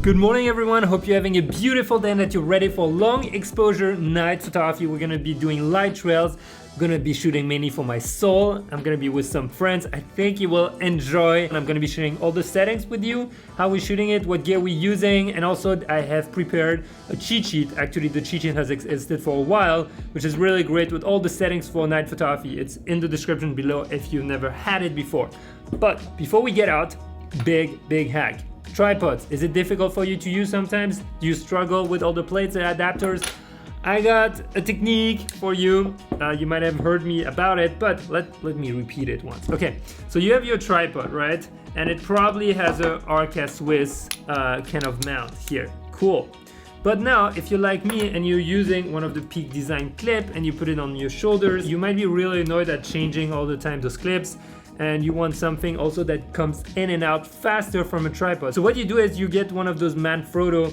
Good morning everyone, hope you're having a beautiful day and that you're ready for long exposure night photography. We're gonna be doing light trails. I'm gonna be shooting mainly for my soul. I'm gonna be with some friends. I think you will enjoy. And I'm gonna be sharing all the settings with you, how we're shooting it, what gear we're using, and also I have prepared a cheat sheet. Actually, the cheat sheet has existed for a while, which is really great with all the settings for night photography. It's in the description below if you've never had it before. But before we get out, big hack. Tripods. Is it difficult for you to use sometimes? Do you struggle with all the plates and adapters? I got a technique for you. You might have heard me about it, but let me repeat it once. Okay, so you have your tripod, right? And it probably has a Arca Swiss kind of mount here. Cool. But now, if you're like me and you're using one of the Peak Design clip and you put it on your shoulders, you might be really annoyed at changing all the time those clips. And you want something also that comes in and out faster from a tripod. So what you do is you get one of those Manfrotto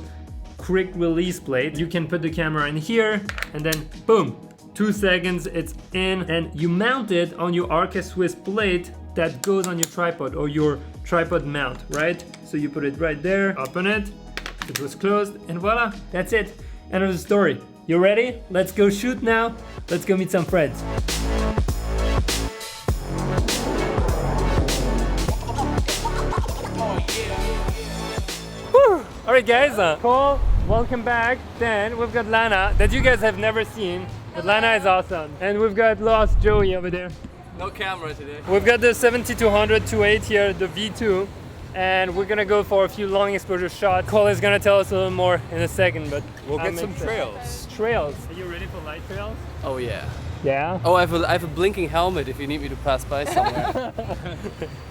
quick release plates. You can put the camera in here and then boom, 2 seconds it's in, and you mount it on your Arca Swiss plate that goes on your tripod or your tripod mount, right? So you put it right there, open it, it was closed, and voila, that's it. End of the story. You ready? Let's go shoot now. Let's go meet some friends. Alright guys, Cole, welcome back. Then we've got Lana that you guys have never seen, but Lana is awesome. And we've got Lost Joey over there. No camera today. We've got the 7200 2.8 here, the V2, and we're gonna go for a few long exposure shots. Cole is gonna tell us a little more in a second, but we'll get some trails. Trails. Are you ready for light trails? Oh yeah. Yeah? Oh, I have a blinking helmet if you need me to pass by somewhere.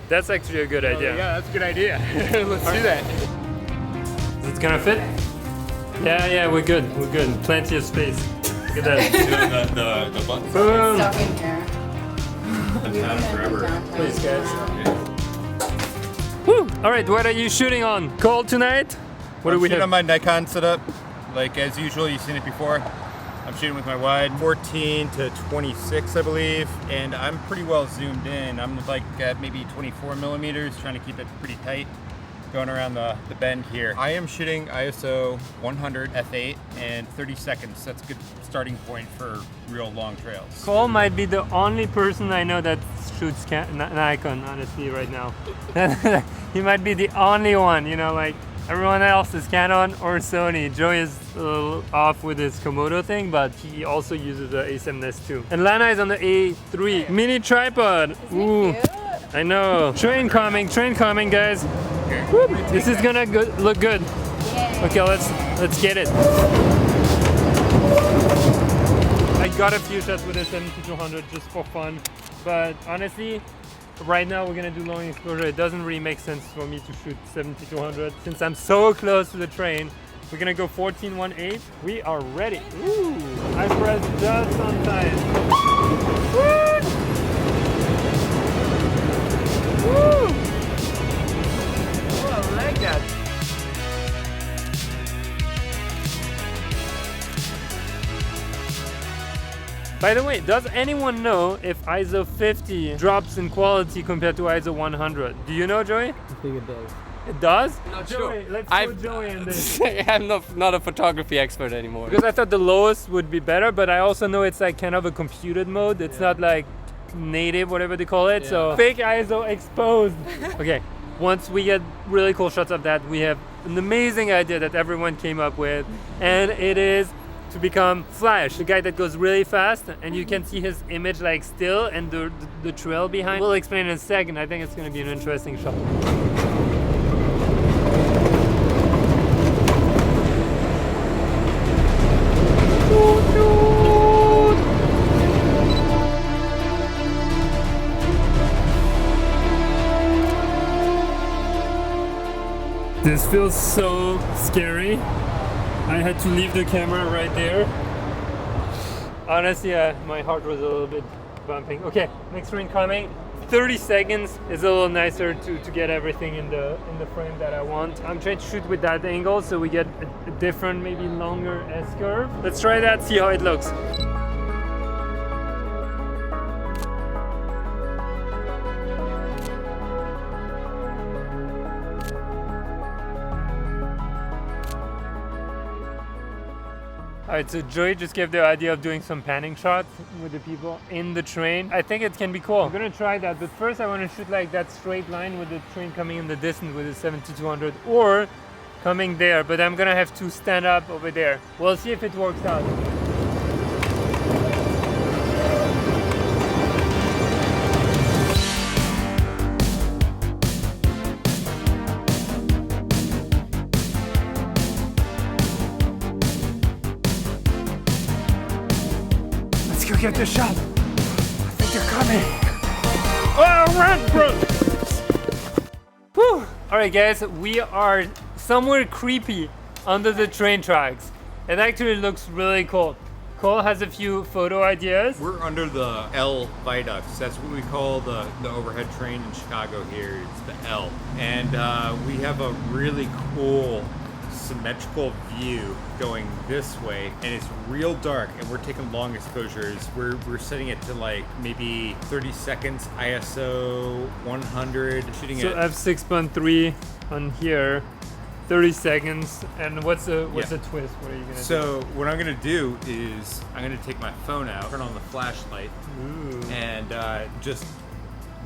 That's actually a good idea. Yeah, that's a good idea. Let's do that. It's gonna fit? Yeah, we're good. We're good. Plenty of space. Look at that. the button. Boom! Stuck in here. I've had it forever. Please, guys. Woo! Alright, what are you shooting on? Cole tonight? What do we shooting have? on my Nikon setup. Like as usual, you've seen it before. I'm shooting with my wide 14 to 26, I believe, and I'm pretty well zoomed in. I'm like at maybe 24 millimeters, trying to keep it pretty tight, going around the bend here. I am shooting ISO 100 f8 and 30 seconds. That's a good starting point for real long trails. Cole might be the only person I know that shoots Nikon, honestly, right now. He might be the only one, you know, like everyone else is Canon or Sony. Joey is a little off with his Komodo thing, but he also uses the A7S II. And Lana is on the A3 mini tripod. Ooh, I know. Train coming, guys. Whoop. This is gonna look good. Yeah. Okay, let's get it. I got a few shots with the 7200 just for fun, but honestly, right now we're gonna do long exposure. It doesn't really make sense for me to shoot 7200 since I'm so close to the train. We're gonna go 14-1.8. We are ready. Ooh, I pressed just on time. Woo! Woo! Oh, I like that. By the way, does anyone know if ISO 50 drops in quality compared to ISO 100? Do you know, Joey? I think it does. It does? Not Joey, sure. let's put Joey in this. I'm not a photography expert anymore. Because I thought the lowest would be better, but I also know it's like kind of a computed mode. It's not like native, whatever they call it. Yeah. So fake ISO exposed. Okay, once we get really cool shots of that, we have an amazing idea that everyone came up with, and it is to become Flash, the guy that goes really fast, and you can see his image like still and the trail behind. We'll explain in a second. I think it's going to be an interesting shot. This feels so scary. I had to leave the camera right there. Honestly, my heart was a little bit bumping. Okay, next train coming. 30 seconds is a little nicer to get everything in the frame that I want. I'm trying to shoot with that angle so we get a different, maybe longer S-curve. Let's try that, see how it looks. Alright, so Joey just gave the idea of doing some panning shots with the people in the train. I think it can be cool. I'm gonna try that, but first I want to shoot like that straight line with the train coming in the distance with the 7200 or coming there, but I'm gonna have to stand up over there. We'll see if it works out. Let's go get the shot. I think they're coming. Oh, run, bro! Whew. All right, guys, we are somewhere creepy under the train tracks. It actually looks really cool. Cole has a few photo ideas. We're under the L viaducts. That's what we call the overhead train in Chicago here. It's the L. And we have a really cool symmetrical view going this way, and it's real dark, and we're taking long exposures. We're setting it to like maybe 30 seconds ISO 100, shooting So at f6.3 on here, 30 seconds. And what's the twist? What are you gonna do? So what I'm gonna do is I'm gonna take my phone out, turn on the flashlight, and just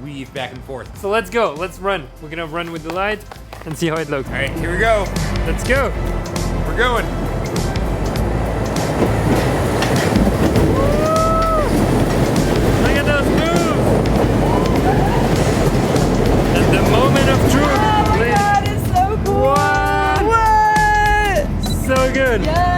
weave back and forth. So let's go. Let's run. We're gonna run with the light and see how it looks. All right, here we go. Let's go. We're going. Look at those moves. And the moment of truth. Oh my god, it's so cool! What? So good. Yes!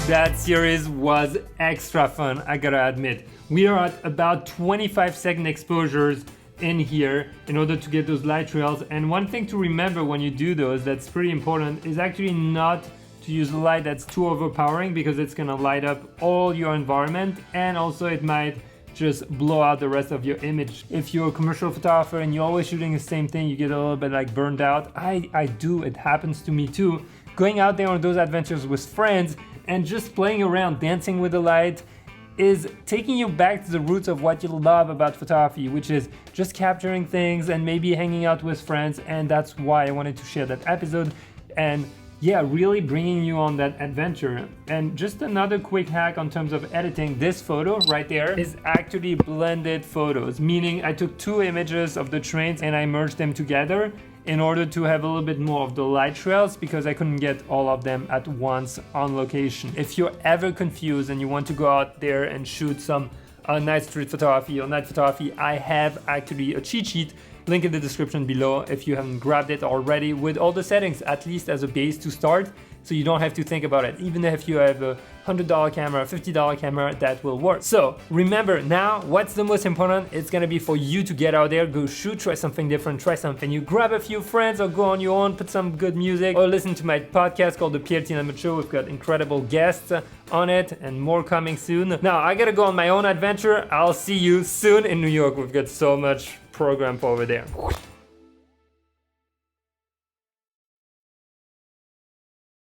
That series was extra fun, I gotta admit. We are at about 25-second exposures in here in order to get those light trails. And one thing to remember when you do those that's pretty important is actually not to use a light that's too overpowering, because it's gonna light up all your environment, and also it might just blow out the rest of your image. If you're a commercial photographer and you're always shooting the same thing, you get a little bit like burned out. I do, it happens to me too. Going out there on those adventures with friends and just playing around, dancing with the light, is taking you back to the roots of what you love about photography, which is just capturing things and maybe hanging out with friends. And that's why I wanted to share that episode. And yeah, really bringing you on that adventure. And just another quick hack on terms of editing, this photo right there is actually blended photos, meaning I took two images of the trains and I merged them together in order to have a little bit more of the light trails, because I couldn't get all of them at once on location. If you're ever confused and you want to go out there and shoot some night street photography or night photography, I have actually a cheat sheet, link in the description below if you haven't grabbed it already, with all the settings, at least as a base to start, so you don't have to think about it. Even if you have a $100 camera, $50 camera, that will work. So remember now, what's the most important? It's gonna be for you to get out there, go shoot, try something different, try something new, grab a few friends or go on your own, put some good music, or listen to my podcast called the Pierre Lambert Show. We've got incredible guests on it and more coming soon. Now I gotta go on my own adventure. I'll see you soon in New York. We've got so much program for over there.